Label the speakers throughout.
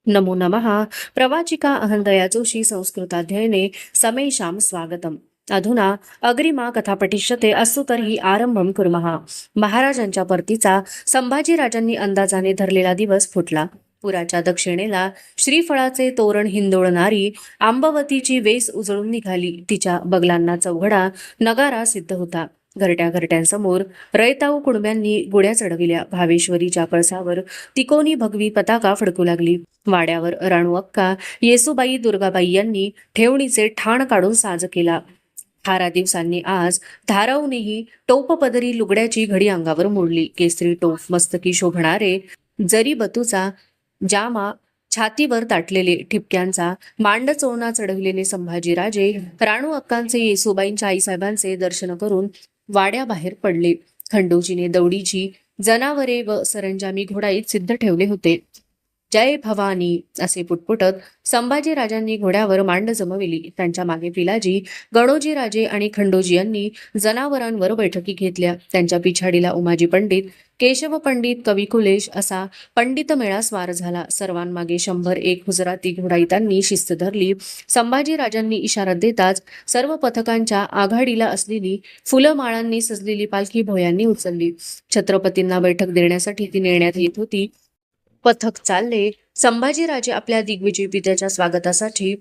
Speaker 1: नमो नमः। प्रवाचिका अहंदया जोशी संस्कृताध्ययने समेषां स्वागतम्। अधुना अग्रिमा कथा पठिष्यते अस्तु तर्हि आरंभं कुर्मः। महाराजांच्या परतीचा संभाजीराजांनी अंदाजाने धरलेला दिवस फुटला. पुराच्या दक्षिणेला श्रीफळाचे तोरण हिंदोळणारी आंबवतीची वेस उजळून निघाली. तिच्या बगलांना चौघडा नगारा सिद्ध होता. घरट्या घरट्यांसमोर रयताऊ कुणब्यांनी गुड्या चढविल्या. भावेश्वरीच्या कळसावर तिकोनी भगवी पताका फडकू लागली. वाड्यावर राणू अक्का, येसुबाई, दुर्गाबाई यांनी ठेवणीचे ठाण काढून साज केला. 18 दिवसांनी आज धाराऊनेही टोप पदरी लुगड्याची घडी अंगावर मोडली. केसरी टोप मस्तकी शोभणारे जरी बतूचा जामा, छातीवर ताटलेले ठिपक्यांचा मांड चोळणा चढविलेले संभाजीराजे राणू अक्कांचे, येसुबाईंच्या आईसाहेबांचे दर्शन करून वाड्याबाहेर पडले. खंडोजीने दौडीची जनावरे व सरंजामी घोडाईत सिद्ध ठेवले होते. जय भवानी असे पुटपुटत संभाजीराजांनी घोड्यावर मांड जमविली. त्यांच्या मागे पिलाजी, गणोजीराजे आणि खंडोजी यांनी जनावरांवर बैठकी घेतल्या. त्यांच्या पिछाडीला उमाजी पंडित, केशव पंडित, कवी कुलेश असा पंडित मेळा स्वार झाला. सर्वांमागे 101 हुजराती घोडाईतांनी शिस्त धरली. संभाजीराजांनी इशारा देताच सर्व पथकांच्या आघाडीला असलेली फुलमाळांनी सजलेली पालखी भोयांनी उचलली. छत्रपतींना बैठक देण्यासाठी ती नेण्यात येत होती. पथक चालले. संभाजीराजे आपल्या दिग्विजय पित्याच्या स्वागतासाठी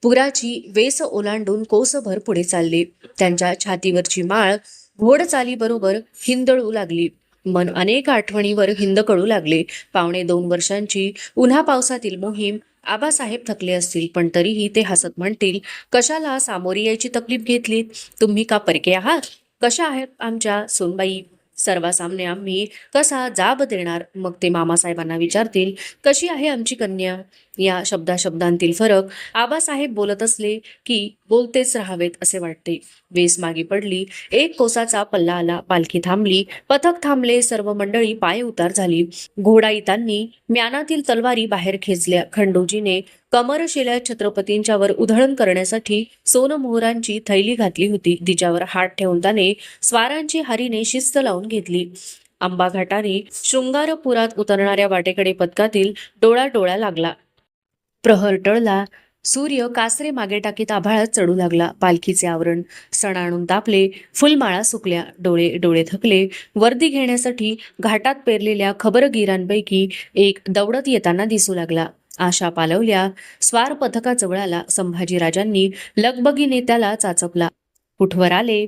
Speaker 1: पुराची वेस ओलांडून कोसभर पुढे चालले. त्यांच्या छातीवरची माळ घोडचालीबरोबर हिंदळू लागली. मन अनेक आठवणीवर हिंदकळू लागले. 2.25 वर्षांची उन्हा पावसातील मोहीम. आबासाहेब थकले असतील, पण तरीही ते हसत म्हणतील, कशाला सामोरी यायची तकलीफ घेतलीत? तुम्ही का परके आहात? कशा आहेत आमच्या सोनबाई? सर्वासामने आम्ही कसा जाब देणार? मग ते मामासाहेबांना विचारतील, कशी आहे आमची कन्या? या शब्दाशब्दांतील फरक आबासाहेब बोलत असले की बोलतेच राहावेत असे वाटते. वेस मागे पडली. 1 कोसाचा पल्ला आला. पालखी थांबली. पथक थांबले. सर्व मंडळी पाय उतार झाली. घोडाईतांनी म्यानातील तलवारी बाहेर खेचल्या. खंडोजीने कमरशिला छत्रपतींच्या वर उधळण करण्यासाठी सोनमोहरांची थैली घातली होती. तिच्यावर हात ठेवून त्याने स्वारांची हारीने शिस्त लावून घेतली. आंबाघाटाने शृंगारपुरात उतरणाऱ्या वाटेकडे पथकातील डोळा लागला. प्रहर टळला. सूर्य कासरे मागे टाकीत आभाळात चढू लागला. पालखीचे आवरण सणाणून तापले. फुलमाळा सुकल्या. डोळे थकले. वर्दी घेण्यासाठी घाटात पेरलेल्या खबरगीरांपैकी एक दौडत येताना दिसू लागला. आशा पालवल्या. स्वार पथकाजवळ आला. संभाजीराजांनी लगबगीने त्याला चाचपला. कुठवर आले?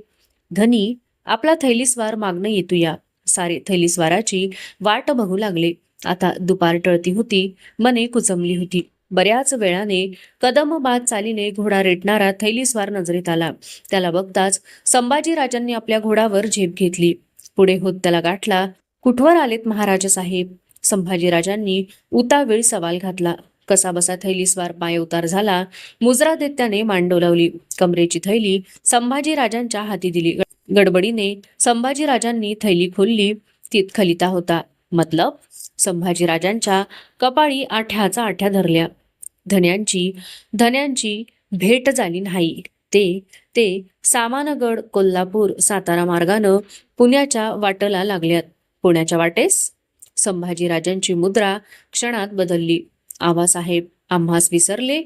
Speaker 1: धनी, आपला थैलीस्वार मागणं येतूया. सारे थैलीस्वाराची वाट बघू लागले. आता दुपार टळती होती. मने कुचमली होती. बऱ्याच वेळाने कदमबाद चालीने घोडा रेटणारा थैलीस्वार नजरेत आला. त्याला बघताच संभाजीराजांनी आपल्या घोड्यावर झेप घेतली. पुढे होत त्याला गाठला. कुठवर आलेत महाराज साहेब? संभाजीराजांनी उतावीळ सवाल घातला. कसा बसा थैलीस्वार पाय उतार झाला. मुजरा देत त्याने मान डोलावली. कमरेची थैली संभाजीराजांच्या हाती दिली. गडबडीने संभाजीराजांनी थैली खोलली. तीत खलिता होता. मतलब? संभाजीराजांच्या कपाळी आठ्याचा आठ्या धरल्या. धन्यांची भेट झाली नाही. ते सामानगड, कोल्हापूर, सातारा मार्गानं पुण्याच्या वाटेला लागल्यात. पुण्याच्या वाटेस? संभाजीराजांची मुद्रा क्षणात बदलली. आबासाहेब आम्हास विसरले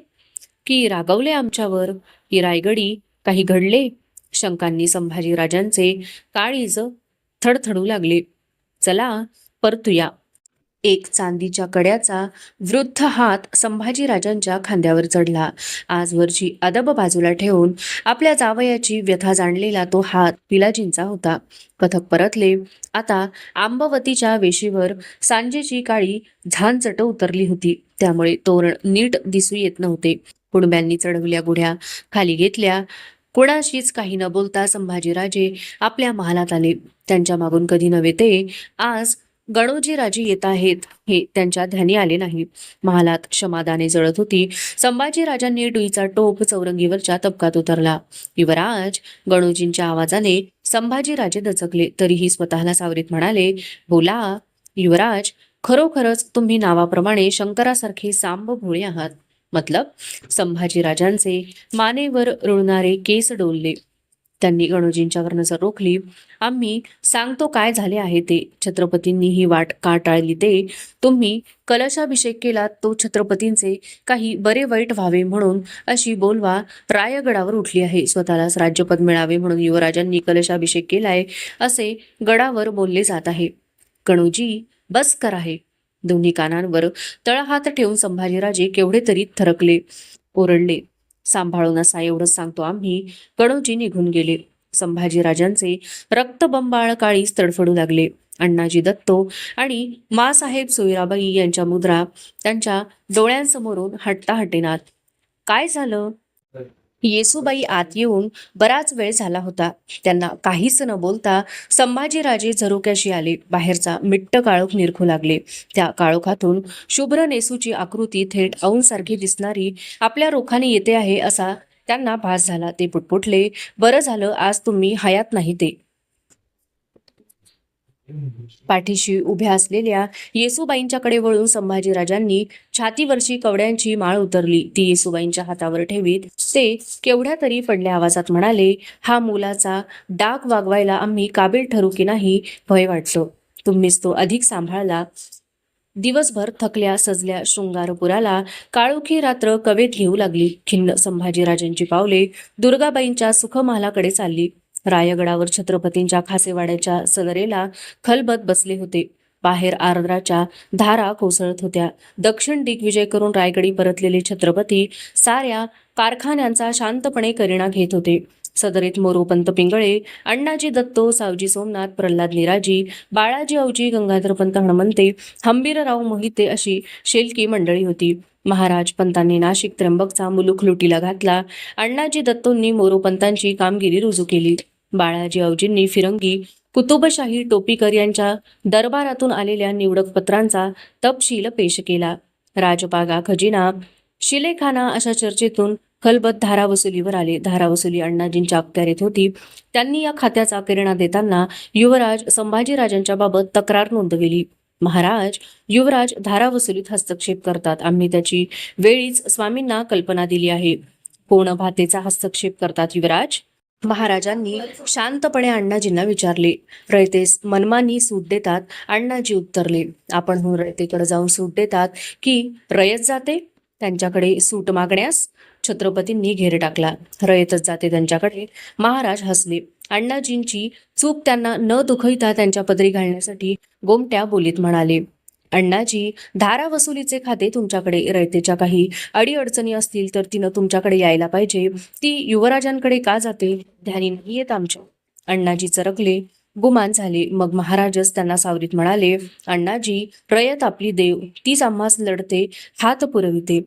Speaker 1: की रागवले आमच्यावर? की रायगडी काही घडले? शंकांनी संभाजीराजांचे काळीज थडथडू लागले. चला परतूया. एक चांदीच्या कड्याचा वृद्ध हात संभाजीराजांच्या खांद्यावर चढला. आजवरची अदब बाजूला ठेवून आपल्या जावयाची व्यथा जाणलेला तो हात पिलाजींचा होता. पथक परतले. आता आंबवतीच्या वेशीवर सांजेची काळी झांचट उतरली होती. त्यामुळे तोरण नीट दिसू येत नव्हते. कुणब्यांनी चढवल्या गुढ्या खाली घेतल्या. कुणाशीच काही न बोलता संभाजीराजे आपल्या महालात आले. त्यांच्या मागून कधी नव्हे ते आज गणोजीराजे येत आहेत हे त्यांच्या ध्यानी आले नाही. महालात क्षमादाने जळत होती. संभाजीराजांनी डुईचा टोप चौरंगीवरच्या तबकात उतरला. युवराज! गणोजींच्या आवाजाने संभाजीराजे दचकले. तरीही स्वतःला सावरीत म्हणाले, बोला युवराज. खरोखरच तुम्ही नावाप्रमाणे शंकरासारखे सांब भोळे आहात. मतलब? संभाजीराजांचे मानेवर रुळणारे केस डोलले. त्यांनी गणोजींच्यावर नजर रोखली. आम्ही सांगतो काय झाले आहे ते. छत्रपतींनी ही वाट का टाळली ते. तुम्ही कलशाभिषेक केला तो छत्रपतींचे काही बरे वाईट व्हावे म्हणून अशी बोलवा रायगडावर उठली आहे. स्वतःलाच राज्यपद मिळावे म्हणून युवराजांनी कलशाभिषेक केलाय असे गडावर बोलले जात आहे. गणोजी बस कर आहे. दोन्ही कानांवर तळहात ठेवून संभाजीराजे केवढे तरी थरकले, ओरडले. सांभाळून असा एवढंच सांगतो आम्ही. गणोजी निघून गेले. संभाजीराजांचे रक्तबंबाळ काळीच तडफडू लागले. अण्णाजी दत्तो आणि मासाहेब सोयराबाई यांच्या मुद्रा त्यांच्या डोळ्यांसमोरून हटता हटेनात. काय झालं? येसूबाई आत येऊन बराच वेळ झाला होता. त्यांना काहीच न बोलता संभाजीराजे झरोक्याशी आले. बाहेरचा मिट्ट काळोख निरखू लागले. त्या काळोखातून शुभ्र नेसूची आकृती थेट औंसारखी दिसणारी आपल्या रोखाने येते आहे असा त्यांना भास झाला. ते पुटपुटले, बरं झालं आज तुम्ही हयात नाही ते. पाठीशी उभ्या असलेल्या येसूबाईंच्याकडे वळून संभाजीराजांनी छातीवरची कवड्यांची माळ उतरली. ती येसूबाईंच्या हातावर ठेवीत ते केवढ्या तरी पडल्या आवाजात म्हणाले, हा मुलाचा डाग वागवायला आम्ही काबील ठरू की नाही भय वाटतो. तुम्हीच तो अधिक सांभाळला. दिवसभर थकल्या सजल्या शृंगारपुराला काळोखी रात्र कवेत घेऊ लागली. खिन्न संभाजीराजांची पावले दुर्गाबाईंच्या सुखमहालाकडे चालली. रायगडावर छत्रपतींच्या खासेवाड्याच्या सदरेला खलबत बसले होते. बाहेर आर्द्राच्या धारा कोसळत होत्या. दक्षिण दिग्विजय करून रायगडी परतलेले छत्रपती साऱ्या कारखान्यांचा शांतपणे करिणा घेत होते. सदरेत मोरोपंत पिंगळे, अण्णाजी दत्तो, सावजी सोमनाथ, प्रल्हाद निराजी, बाळाजी औजी, गंगाधरपंत हणमंते, हंबीरराव मोहिते अशी शेलकी मंडळी होती. महाराज पंतांनी नाशिक त्र्यंबकचा मुलूक लुटीला घातला. अण्णाजी दत्तोंनी मोरोपंतांची कामगिरी रुजू केली. बाळाजी औजींनी फिरंगी कुतुबशाही टोपीकर यांच्या दरबारातून आलेल्या निवडक पत्रांचा तपशील पेश केला. राजपागा, खजिना, शिलेखाना अशा चर्चेतून खलबत धारावसुलीवर आले. धारावसुली अण्णाजींच्या अखत्यारीत होती. त्यांनी या खात्याचा किरणा देताना युवराज संभाजीराजांच्या बाबत तक्रार नोंदविली. महाराज, युवराज धारावसुलीत हस्तक्षेप करतात. आम्ही त्याची वेळीच स्वामींना कल्पना दिली आहे. कोण भातेचा हस्तक्षेप करतात युवराज? महाराजांनी शांतपणे अण्णाजींना विचारले. रयतेस मनमानी सूट देतात. अण्णाजी उत्तरले, आपणहून रयतेकडे जाऊन सूट देतात की रयत जाते त्यांच्याकडे सूट मागण्यास? छत्रपतींनी घेर टाकला. रयतच जाते त्यांच्याकडे. महाराज हसले. अण्णाजींची चूक त्यांना न दुखविता त्यांच्या पदरी घालण्यासाठी गोमट्या बोलीत म्हणाले, अण्णाजी, धारावसुलीचे खाते तुमच्याकडे. रयतेच्या काही अडीअडचणी असतील तर तिनं तुमच्याकडे यायला पाहिजे. ती युवराजांकडे का जाते? ध्यानी नाही येत आमच्या. अण्णाजी चरकले, गुमान झाले. मग महाराजच त्यांना सावरीत म्हणाले, अण्णाजी, रयत आपली देव, तीच आम्हास लढते, हात पुरविते.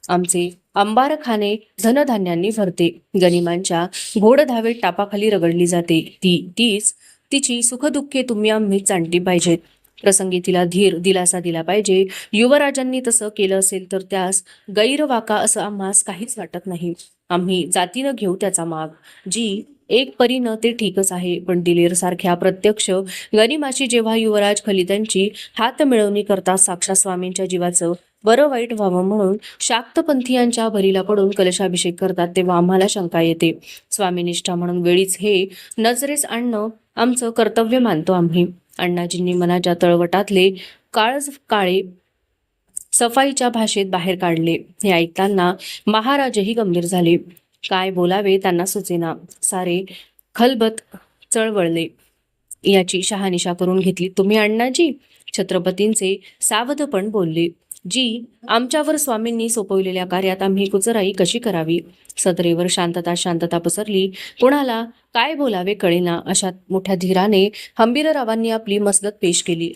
Speaker 1: आमचे अंबारखाने धनधान्यांनी भरते. गनिमांच्या घोडधावेत टापाखाली रगडली जाते. तीच तिची सुखदुःखे तुम्ही आम्ही जाणली पाहिजेत. प्रसंगी तिला धीर दिलासा दिला पाहिजे. युवराजांनी तसं केलं असेल तर त्यास गैरवाका असं आम्हास काहीच वाटत नाही. आम्ही जातीनं घेऊ त्याचा माग. जी एक परीनं ते ठीकच आहे, पण दिलेर सारख्या प्रत्यक्ष गनिमाची जेव्हा युवराज खलितांची हात मिळवणी करता साक्षात स्वामींच्या जीवाचं बरं वाईट व्हावं म्हणून शाक्तपंथीयांच्या भरीला पडून कलशाभिषेक करतात, तेव्हा आम्हाला शंका येते. स्वामीनिष्ठा म्हणून वेळीच हे नजरेस आणणं आमचं कर्तव्य मानतो आम्ही. अण्णाजींनी मनाच्या तळवटातले काळज काळे सफाईच्या भाषेत बाहेर काढले. हे ऐकताना महाराजही गंभीर झाले. काय बोलावे त्यांना सुचेना. सारे खलबत चळवळले. याची शहानिशा करून घेतली तुम्ही अण्णाजी? छत्रपतींचे सावधपण बोलले. जी आमच्यावर स्वामींनी सोपवलेल्या कार्यात आम्ही कुचराई कशी करावी? सदरेवर शांतता पसरली. कोणाला काय बोलावे कळेना. अशा मोठ्या धीराने हंबीररावांनी आपली मसलत पेश केली.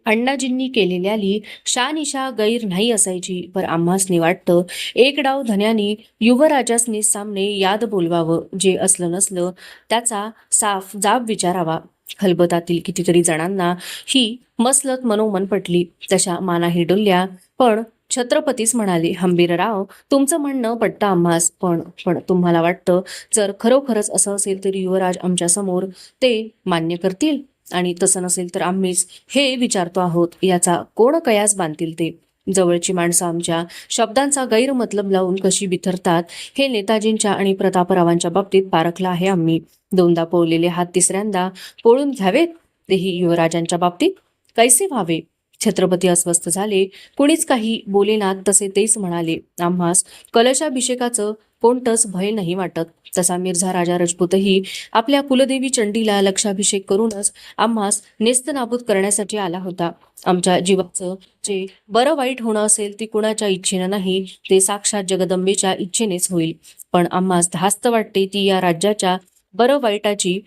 Speaker 1: अण्णाजींनी केलेल्याली शानिशा गैर नाही असायची, पर आम्हासनी वाटतं एक डाव धन्यानी युवराजासनी सामने याद बोलवावं. जे असलं नसलं त्याचा साफ जाब विचारावा. खलबतातील कितीतरी जणांना ही मसलत मनोमन पटली. तशा मानाही डुलल्या. पण छत्रपतीच म्हणाले, हंबीरराव, तुमचं म्हणणं पटतं आम्हास, पण तुम्हाला वाटतं जर खरोखरच असं असेल तर युवराज आमच्या समोर ते मान्य करतील? आणि तसं नसेल तर आम्हीच हे विचारतो आहोत, याचा कोण कयास बांधतील ते? जवळची माणसं आमच्या शब्दांचा गैरमतलब लावून कशी बिथरतात हे नेताजींच्या आणि प्रतापरावांच्या बाबतीत पारखलं आहे आम्ही. दोनदा पोळलेले हात तिसऱ्यांदा पोळून घ्यावेत, तेही युवराजांच्या बाबतीत. कैसे व्हावे? छत्रपती अस्वस्थ झाले. कुणीच काही बोलेनात, तसे तेच म्हणाले, आम्हास कलशाभिषेकाचं कोणतंच भय नाही वाटत. तसा मिर्झा राजा रजपूतही आपल्या कुलदेवी चंडीला लक्षाभिषेक करूनच आम्हास नेस्तनाबूत करण्यासाठी आला होता. आमच्या जीवाचं जे बरं वाईट होणं असेल ती कुणाच्या इच्छेनं नाही, ते साक्षात जगदंबेच्या इच्छेनेच होईल. पण आम्हास धास्त वाटते ती या राज्याच्या बरं वाईटाची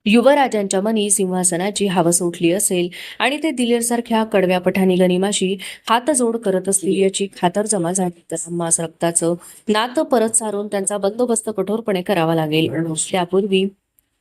Speaker 1: युवराजांच्या मनी सिंहासनाची हवस उठली असेल आणि ते दिलेरसारख्या कडव्या पठाणी गनिमाशी हातजोड करत असतील याची खातर जमा झाली तर आम्हास रक्ताचं नातं परत सारून त्यांचा बंदोबस्त कठोरपणे करावा लागेल. त्यापूर्वी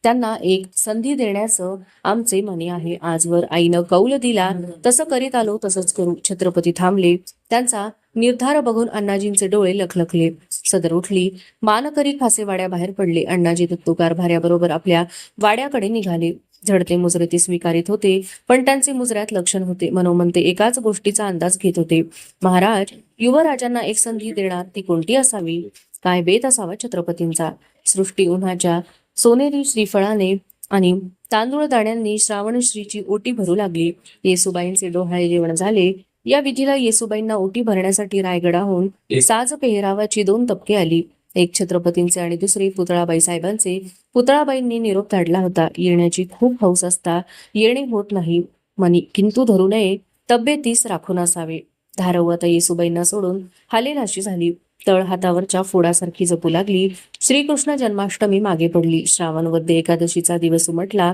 Speaker 1: त्यांना एक संधी देण्याचं आमचे मनी आहे. आजवर आईनं कौल दिला तसं करीत आलो तसंच करू. छत्रपती थांबले. त्यांचा निर्धार बघून अण्णाजींचे डोळे लखलखले. सदर उठली. मानकरी खासे वाड्याबाहेर पडले. अण्णाजी दत्तू कारभाऱ्याबरोबर आपल्या वाड्याकडे निघाले. झडते मुजरे ते स्वीकारित होते, पण त्यांचे मुजऱ्यात लक्षण होते. मनोमन ते एकाच गोष्टीचा अंदाज घेत होते. महाराज युवराजांना एक संधी देणार, ती कोणती असावी? काय बेत असावा छत्रपतींचा? सृष्टी उन्हाच्या सोनेरी श्रीफळाने आणि तांदूळ दाण्यांनी श्रावणश्रीची ओटी भरू लागली. येसुबाईंचे डोहाळे जेवण झाले. या विधीला येसुबाईंना ओटी भरण्यासाठी रायगडाहून साज पेहरावाची 2 तपके आली. एक छत्रपतींचे आणि दुसरे पुतळाबाई साहेबांचे. पुतळाबाईंनी निरोप धाडला होता. येण्याची खूप हौस असता येणे होत नाही. मनी किंतु धरू नये, तब्येतीस राखून असावे. धारव आता येसुबाईंना सोडून हालेनाशी झाली. तळ हातावरच्या फोडासारखी जपू लागली. श्रीकृष्ण जन्माष्टमी मागे पडली. श्रावण वद्य एकादशीचा दिवस उमटला.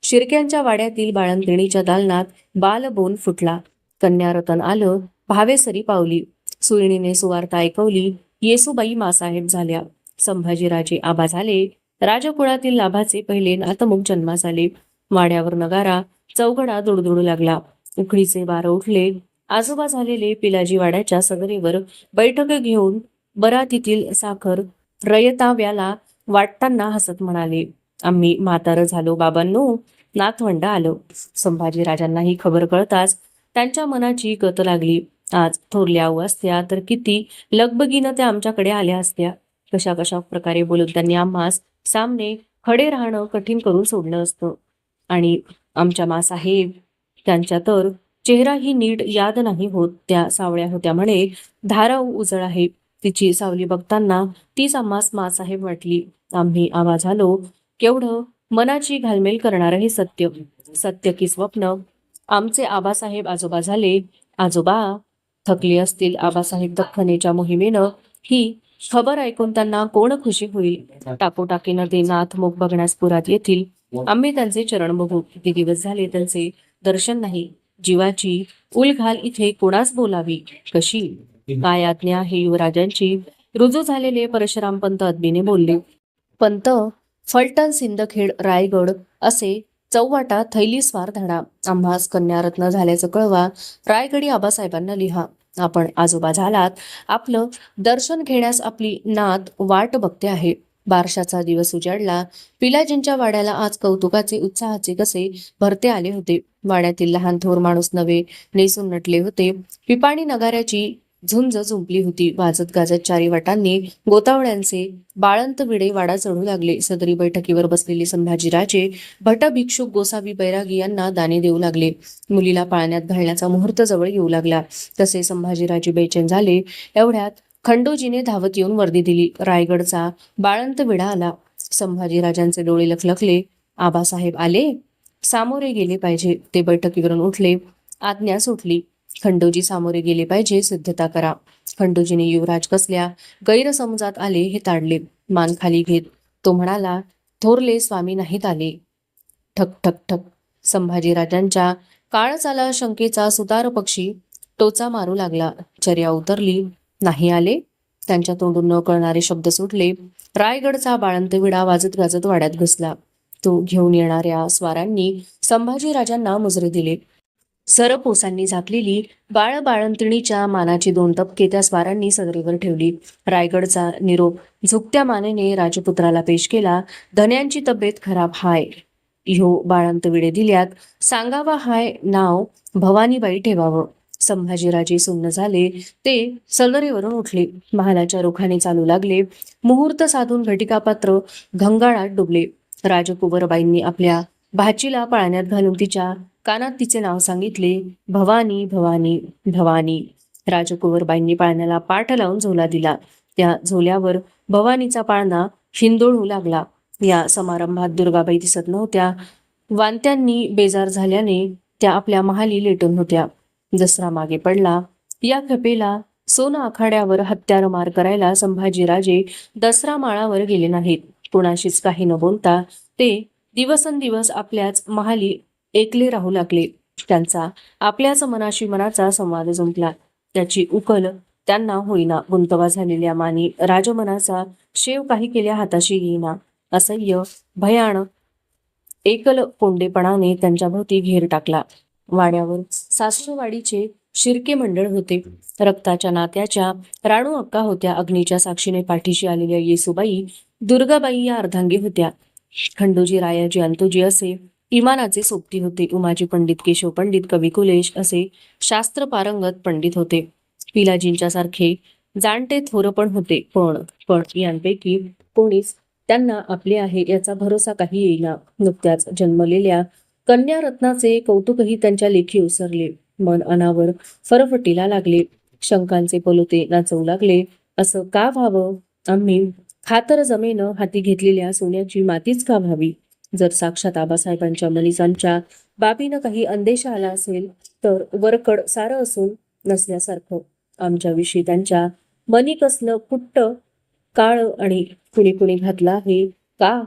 Speaker 1: शिर्क्यांच्या वाड्यातील बाळंतिणीच्या दालनात बालबोल फुटला. कन्यारतन आलं. भावेसरी पावली. सुईणीने सुवार्ता ऐकवली. येसुबाई मासाहेब झाल्या. संभाजीराजे आबा झाले. राजकुळातील लाभाचे पहिले नातमुख जन्मास आले. वाड्यावर नगारा चौघडा दुडदुडू लागला. उखळीचे वारं उठले. आजोबा झालेले पिलाजी वाड्याच्या सदरेवर बैठक घेऊन बरातीतील साखर रयताव्याला वाटताना हसत म्हणाले, आम्ही म्हातारं झालो बाबांनो, नातवंड आलो. संभाजीराजांना ही खबर कळताच त्यांच्या मनाची गत लागली. आज थोरल्या आऊ असत्या तर किती लगबगीनं त्या आमच्याकडे आल्या असत्या. कशा कशा प्रकारे बोलून त्यांनी आम्हास सामने खडे राहणं कठीण करून सोडलं असतं. आणि आमच्या मासाहेब, त्यांच्या तर चेहराही नीट याद नाही होत. त्या सावळ्या होत्या म्हणे. धाराऊ उजळ आहे. तिची सावली बघताना तीच आम्हास मासाहेब वाटली. आम्ही आवा झालो. केवढं मनाची घालमेल करणारं हे सत्य. सत्य की स्वप्न? आमचे आबासाहेब आजोबा झाले. आजोबा थकले असतील आबासाहेब दख्खनेच्या मोहिमेनं. ही खबर ऐकून त्यांना कोण खुशी होईल? टाकोटाकीनं ते नाथ मुख बघण्यास पुरात येतील. आम्ही त्यांचे चरण बघू. किती दिवस झाले त्यांचे दर्शन नाही. जीवाची उलघाल इथे कोणास बोलावी? कशी? काय आज्ञा आहे युवराजांची? रुजू झालेले परशुराम पंत अदबीने बोलले. पंत, फलटण, सिंदखेड, रायगड असे चौवाटा थैलीस्वार धाडा. आम्हास कन्यारत्न झाल्याचं कळवा. रायगडी आबासाहेबांना लिहा. आपण आजोबा झालात. आपलं दर्शन घेण्यास आपली नात वाट बघते आहे. बारशाचा दिवस उजाडला. पिलाजींच्या वाड्याला आज कौतुकाचे उत्साहाचे कसे भरते आले होते. वाड्यातील लहान थोर माणूस नवे नेसून नटले होते. पिपाणी नगाऱ्याची झुंज झुंपली होती. वाजत गाजत चारी वाटांनी गोतावळ्यांचे बाळंत विडे वाडा चढू लागले. सदरी बैठकीवर बसलेले संभाजीराजे भट भिक्षुक गोसावी बैरागी यांना दाणे देऊ लागले. मुलीला पाळण्यात घालण्याचा मुहूर्त जवळ येऊ लागला. तसे संभाजीराजे बेचैन झाले. एवढ्यात खंडोजीने धावत येऊन वर्दी दिली. रायगडचा बाळंत विडा आला. संभाजीराजांचे डोळे लखलखले. आबासाहेब आले. सामोरे गेले पाहिजे. ते बैठकीवरून उठले. आज्ञा सुटली. खंडोजी सामोरे गेले पाहिजे, सिद्धता करा. खंडोजीने युवराज कसल्या गैरसमजात आले हे ताडले. मान खाली घेत तो म्हणाला, थोरले स्वामी नाहीत आले. ठक ठक ठक. संभाजीराजांच्या काळचाला शंकेचा सुतार पक्षी टोचा मारू लागला. चर्या उतरली. नाही आले? त्यांच्या तोंडून न कळणारे शब्द सुटले. रायगडचा बाळंत विडा वाजत गाजत वाड्यात घुसला. तो घेऊन येणाऱ्या स्वारांनी संभाजीराजांना मुजरे दिले. सरपोसांनी झाकलेली बाळंतिणीच्या मानाची 2 तपके त्या स्वारांनी सदरीवर ठेवली. रायगडचा निरोप झुकत्या मानेने राजपुत्राला पेश केला. धन्यांची तब्येत खराब हाय. ह्यो बाळंत विडे दिल्यात. सांगावा हाय नाव भवानीबाई ठेवावं. संभाजीराजे सुन्न झाले. ते सलगरीवरून उठले. महालाच्या रोखाने चालू लागले. मुहूर्त साधून घटिकापात्र घंगाळात डुबले. राजकुंवरबाईंनी आपल्या भाचीला पाळण्यात घालून तिच्या कानात तिचे नाव सांगितले, भवानी भवानी भवानी. राजकुंवरबाईंनी पाळण्याला पाठ लावून झोला दिला. त्या झोल्यावर भवानीचा पाळणा हिंदोळू लागला. या समारंभात दुर्गाबाई दिसत नव्हत्या. वांत्यांनी बेजार झाल्याने त्या आपल्या महाली लेटून होत्या. दसरा मागे पडला. या खेपेला सोनं आखाड्यावर हत्यार मार करायला संभाजीराजे दसरा माळावर गेले नाहीत. कुणाशीच काही न बोलता ते दिवसेंदिवस आपल्याच महाली एकले राहू लागले. त्यांचा आपल्याच मनाशी मनाचा संवाद जुंपला. त्याची उकल त्यांना होईना. गुंतवा झालेल्या मानी राजमनाचा शेव काही केल्या हाताशी येईना. असह्य भयान एकल कोंडेपणाने त्यांच्या भोवती घेर टाकला. वाड्यावर सासूरवाडीचे शिर्के मंडळ होते. रक्ताच्या नात्याच्या राणू अक्का होत्या. अग्नीच्या साक्षीने पाठीशी आलेल्या येसूबाई, दुर्गाबाई या अर्धांगी होत्या. खंडोजी, रायाजी, अंतोजी असे इमानाचे सोबती होते. उमाजी पंडित, केशव पंडित, कवी कुलेश असे शास्त्र पारंगत पंडित होते. पिलाजींच्या सारखे जाणते थोर पण होते. पण यांपैकी कोणीच त्यांना आपले आहे याचा भरोसा काही येईना. नुकत्याच जन्मलेल्या कन्या रत्नाचे कौतुकही त्यांच्या लेखी उसरले. मन अनावर फरफटीला लागले. शंकांचे पलोते नाचवू लागले. असं का व्हावं? आम्ही खातर जमेनं हाती घेतलेल्या सोन्याची मातीच का व्हावी? जर साक्षात आबासाहेबांच्या मनीसांच्या बाबीनं काही अंदेशा आला असेल तर वरकड सारं असून नसल्यासारखं. आमच्याविषयी त्यांच्या मनी कसलं कुट्ट काळ आणि कुणी कुणी घातलं आहे का?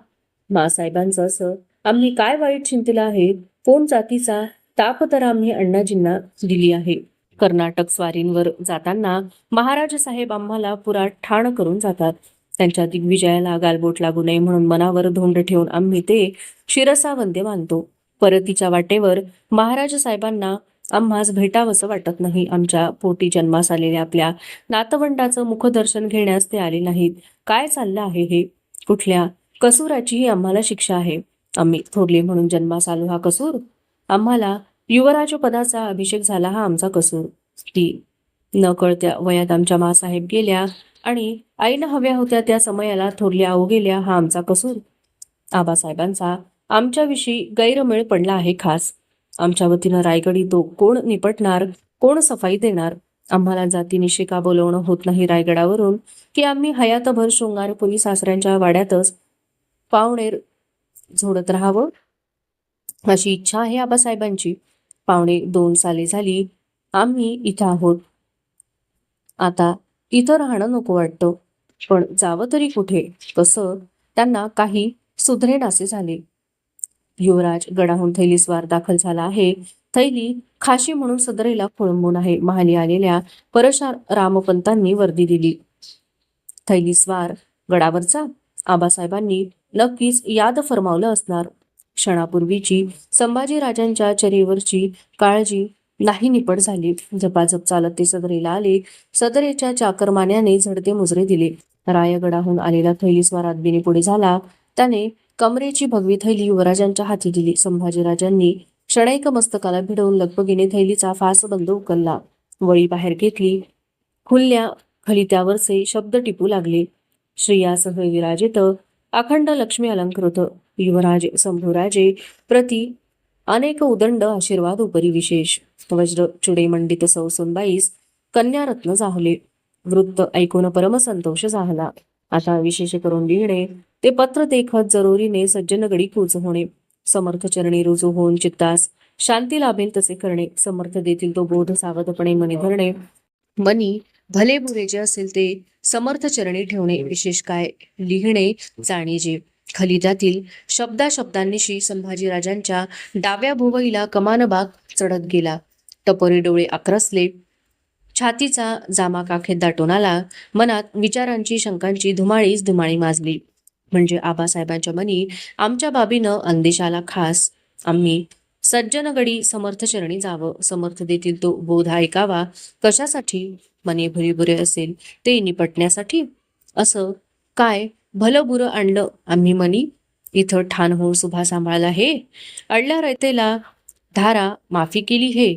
Speaker 1: मासाहेबांचं असं आम्ही काय वाईट चिंतलं आहे? कोण जातीचा ताप तर आम्ही अण्णाजींना दिली आहे. कर्नाटक स्वारींवर जाताना महाराज साहेब आम्हाला पुरा ठाण करून जातात. त्यांच्या दिग्विजयाला गालबोट लागू नये म्हणून मनावर धोंड ठेवून आम्ही ते शिरसा वंदे मानतो. परतीच्या वाटेवर महाराज साहेबांना आम्हास भेटावंसं वाटत नाही. आमच्या पोटी जन्मास आलेल्या आपल्या नातवंडाचं मुखदर्शन घेण्यास ते आले नाहीत. काय चाललं आहे हे? कुठल्या कसूराची ही आम्हाला शिक्षा आहे? आम्ही थोरले म्हणून जन्मास आलो हा कसूर? आम्हाला युवराज पदाचा अभिषेक झाला हा आमचा कसूर? ती न कळत्या वयात आमच्या मासाहेब गेल्या आणि आईनं हव्या होत्या त्या समयाला थोरल्या आऊ गेल्या हा आमचा कसूर? आबासाहेबांचा आमच्याविषयी गैरमेळ पडला आहे खास. आमच्या वतीनं रायगडी तो कोण निपटणार? कोण सफाई देणार? आम्हाला जातीनिशी का बोलवणं होत नाही रायगडावरून की आम्ही हयातभर शृंगारपुरी सासऱ्यांच्या वाड्यातच पावणेर झोडत राहावं अशी इच्छा आहे आबासाहेबांची. 2.5 साले झाली आम्ही इथं आहोत. आता इथं राहणं नको वाटतं. पण जावं तरी कुठे? कसं? त्यांना काही सुधरेनासे झाले. युवराज गडाहून थैलीस्वार दाखल झाला आहे. थैली खाशी म्हणून सदरेला खोळंबून आहे. महाली आलेल्या परशुरामपंतांनी वर्दी दिली. थैलीस्वार गडावरचा? आबासाहेबांनी नक्कीच याद फरमावलं असणार. क्षणापूर्वीची संभाजीराजांच्या चेहऱ्यावरची काळजी नाही निपट झाली. झपाझप चालत ते सदरेला आले. सदरेच्या चाकरमान्याने झडते मुजरे दिले. रायगडाहून आलेला थैलीस्वार आदबीने पुढे झाला. त्याने कमरेची भगवी थैली युवराजांच्या हाती दिली. संभाजीराजांनी क्षणैक मस्तकाला भिडवून लगबगीने थैलीचा फासबंद उकलला. वळी बाहेर घेतली. खुल्या खलित्यावरचे शब्द टिपू लागले. श्रियासह विराजित अखंड लक्ष्मी अलंकृत युवराज शंभूराजे प्रति अनेक उदंड आशीर्वाद उपरी विशेष. वज्र चुडेमंडित सौसुनबाईस कन्यारत्न जाहले. वृत्त ऐकून परमसंतोष झाला. आता विशेष करून लिहिणे ते पत्र देखत जरुरीने सज्जनगडी कूच होणे. समर्थ चरणी रुजू होऊन चित्तास शांती लाभेल तसे करणे. समर्थ देतील तो बोध सावधपणे मनी धरणे. मनी भले बुरे जे असेल ते समर्थ चरणी ठेवणे. विशेष काय लिहिणे जाणीजे. खलित्यातील शब्दाशब्दांनीशी संभाजीराजांच्या डाव्या भुवईला कमानबाग चढत गेला. टपोरे डोळे आक्रसले. छातीचा जामा काखेत दाटून आला. मनात विचारांची शंकांची धुमाळी माजली. म्हणजे आबासाहेबांच्या मनी आमच्या बाबीनं अंदेश आला खास. आम्ही सज्जनगडी समर्थ चरणी जावं. समर्थ देतील तो बोध ऐकावा. कशासाठी? मने भुरीबुरे असेल ते निपटण्यासाठी. असं काय भलं बुरं आणलं आम्ही मनी? इथं ठाण होऊन सुभा सांभाळला हे? अडल्या रयतेला धारा माफी केली हे?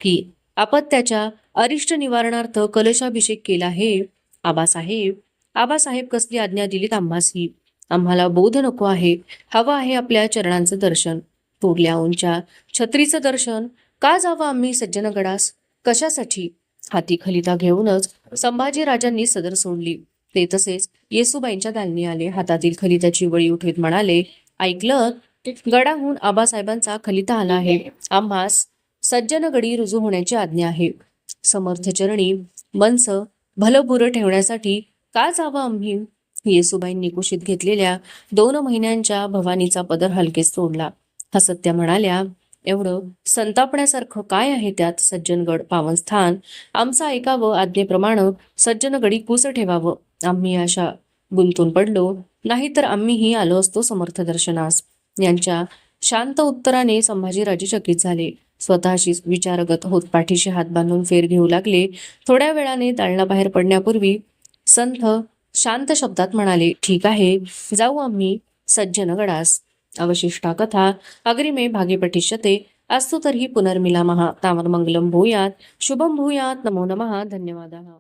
Speaker 1: की अपत्याच्या अरिष्ट निवारणार्थ कलशाभिषेक केला हे. आबासाहेब आबासाहेब कसली आज्ञा दिलीत आम्हासी. आम्हाला बोध नको आहे, हवं आहे आपल्या चरणांचं दर्शन. थोरल्या उंच्या छत्रीचं दर्शन का जावं आम्ही सज्जनगडास. कशासाठी. हाती खलिता घेऊनच संभाजीराजांनी सदर सोडली. ते तसेच येसूबाईंच्या दालनी आले. हातातील खलित्याची वळी उठवीत म्हणाले, ऐकलं, गडाहून आबासाहेबांचा खलिता आला आहे. आम्हास सज्जनगडी रुजू होण्याची आज्ञा आहे. समर्थ चरणी मनस भलबुरं ठेवण्यासाठी का जावं आम्ही. येसूबाईंनी कुशीत घेतलेल्या 2 महिन्यांच्या भवानीचा पदर हलकेच सोडला. हसत त्या म्हणाल्या, एवढं संतापण्यासारखं काय आहे त्यात. सज्जनगड पावनस्थान आमचं ऐकावं, आज्ञेप्रमाणे सज्जनगडी कुस ठेवावं. आम्ही अशा गुंतून पडलो, नाहीतर आम्हीही आलो असतो समर्थ दर्शनास. यांच्या शांत उत्तराने संभाजीराजे चकित झाले. स्वतःशीच विचारगत होत पाठीशी हात बांधून फेर घेऊ लागले. थोड्या वेळाने दालनाबाहेर पडण्यापूर्वी संथ शांत शब्दात म्हणाले, ठीक आहे, जाऊ आम्ही सज्जनगडास. अवशिष्टा कथा अग्रिमे भागे पठिष्यते. अस्तु तर्हि पुनर्मिलामः. तावत् मंगलं भूयात्, शुभं भूयात्. नमो नमः. धन्यवादः.